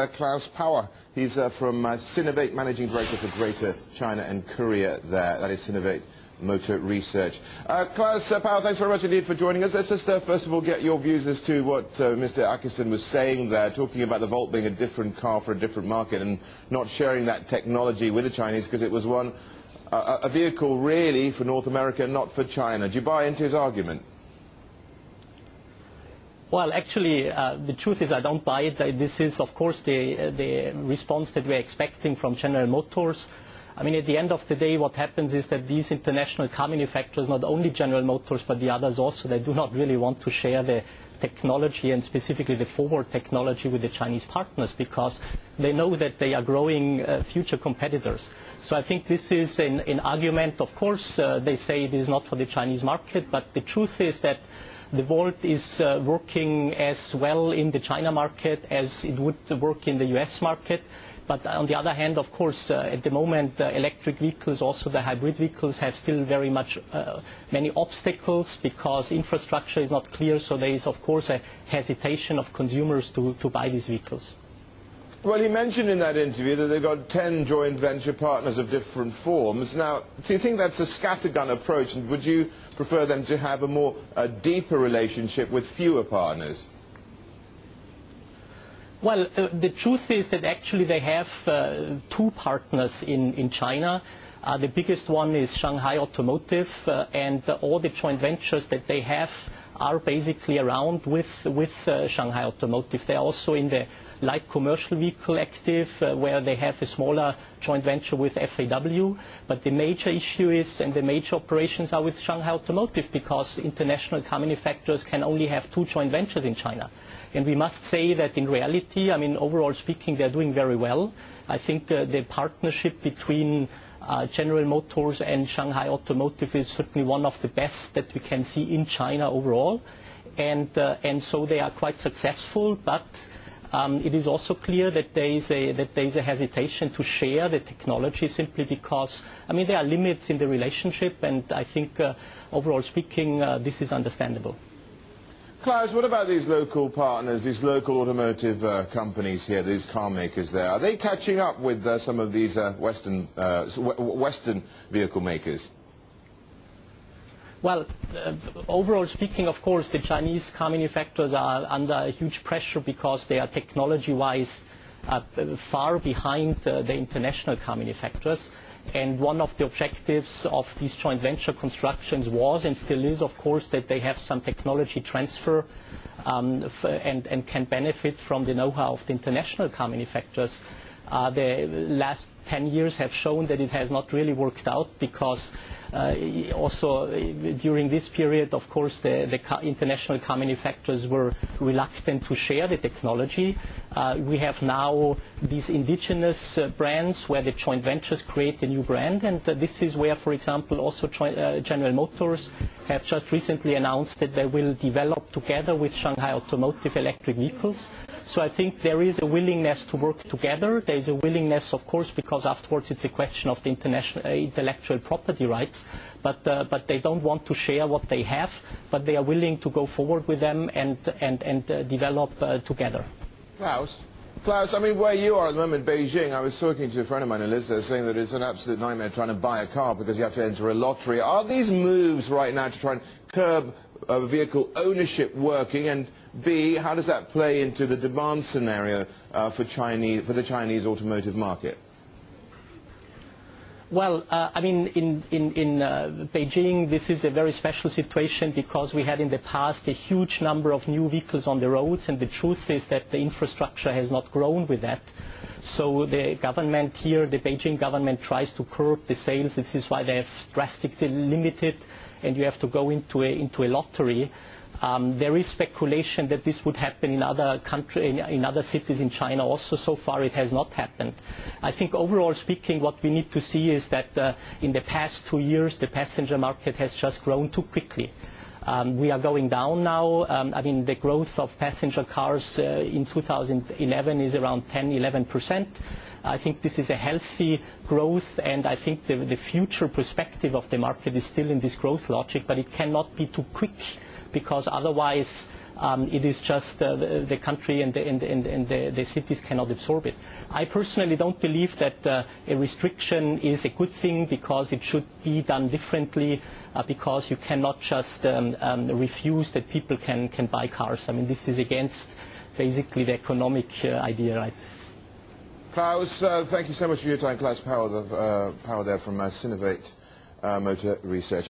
Klaus Paur. He's from Synovate, Managing Director for Greater China and Korea there. That is Synovate Motor Research. Klaus Paur, thanks very much indeed for joining us. Let's just first of all get your views as to what Mr. Atkinson was saying there, talking about the Volt being a different car for a different market and not sharing that technology with the Chinese because it was a vehicle really for North America, not for China. Do you buy into his argument? Well, actually, the truth is I don't buy it. This is, of course, the response that we're expecting from General Motors. I mean, at the end of the day, what happens is that these international car manufacturers, not only General Motors, but the others also, they do not really want to share the technology and specifically the forward technology with the Chinese partners because they know that they are growing future competitors. So I think this is an argument. Of course, they say it is not for the Chinese market, but the truth is that the Volt is working as well in the China market as it would work in the US market. But on the other hand, of course, at the moment, electric vehicles, also the hybrid vehicles, have still very much many obstacles because infrastructure is not clear. So there is, of course, a hesitation of consumers to buy these vehicles. Well, he mentioned in that interview that they've got 10 joint venture partners of different forms. Now, do you think that's a scattergun approach, and would you prefer them to have a more deeper relationship with fewer partners? Well, the truth is that actually they have two partners in China. The biggest one is Shanghai Automotive, and all the joint ventures that they have are basically around with Shanghai Automotive. They are also in the light commercial vehicle active, where they have a smaller joint venture with FAW. But the major issue is, and the major operations are with Shanghai Automotive, because international car manufacturers can only have two joint ventures in China. And we must say that in reality, I mean, overall speaking, they're doing very well. I think the partnership between General Motors and Shanghai Automotive is certainly one of the best that we can see in China overall. And so they are quite successful, but it is also clear that there is a hesitation to share the technology simply because, I mean, there are limits in the relationship, and I think overall speaking, this is understandable. Klaus, what about these local partners, these local automotive companies here, these car makers there? Are they catching up with some of these Western vehicle makers? Well, overall speaking, of course, the Chinese car manufacturers are under huge pressure because they are technology-wise far behind the international car manufacturers. And one of the objectives of these joint venture constructions was and still is, of course, that they have some technology transfer and can benefit from the know-how of the international car manufacturers. The last 10 years have shown that it has not really worked out because also during this period, of course, the international car manufacturers were reluctant to share the technology. We have now these indigenous brands where the joint ventures create a new brand, and this is where, for example, also General Motors have just recently announced that they will develop together with Shanghai Automotive electric vehicles. So I think there is a willingness to work together. There is a willingness, of course, because afterwards it's a question of the international intellectual property rights, but they don't want to share what they have, but they are willing to go forward with them and develop together. Klaus, I mean, where you are at the moment, Beijing, I was talking to a friend of mine who lives there saying that it's an absolute nightmare trying to buy a car because you have to enter a lottery. Are these moves right now to try and curb vehicle ownership working, and B, how does that play into the demand scenario for the Chinese automotive market? Well, I mean, in Beijing, this is a very special situation because we had in the past a huge number of new vehicles on the roads, and the truth is that the infrastructure has not grown with that. So the government here, the Beijing government, tries to curb the sales. This is why they have drastically limited, and you have to go into a lottery. There is speculation that this would happen in other in other cities in China also. So far it has not happened. I think overall speaking, what we need to see is that in the past 2 years the passenger market has just grown too quickly. We are going down now. I mean, the growth of passenger cars in 2011 is around 10–11%. I think this is a healthy growth, and I think the future perspective of the market is still in this growth logic, but it cannot be too quick because otherwise it is just the country and the cities cannot absorb it. I personally don't believe that a restriction is a good thing, because it should be done differently, because you cannot just refuse that people can buy cars. I mean, this is against basically the economic idea, right? Klaus, thank you so much for your time. Klaus Paur, Paur there from Synovate Motor Research.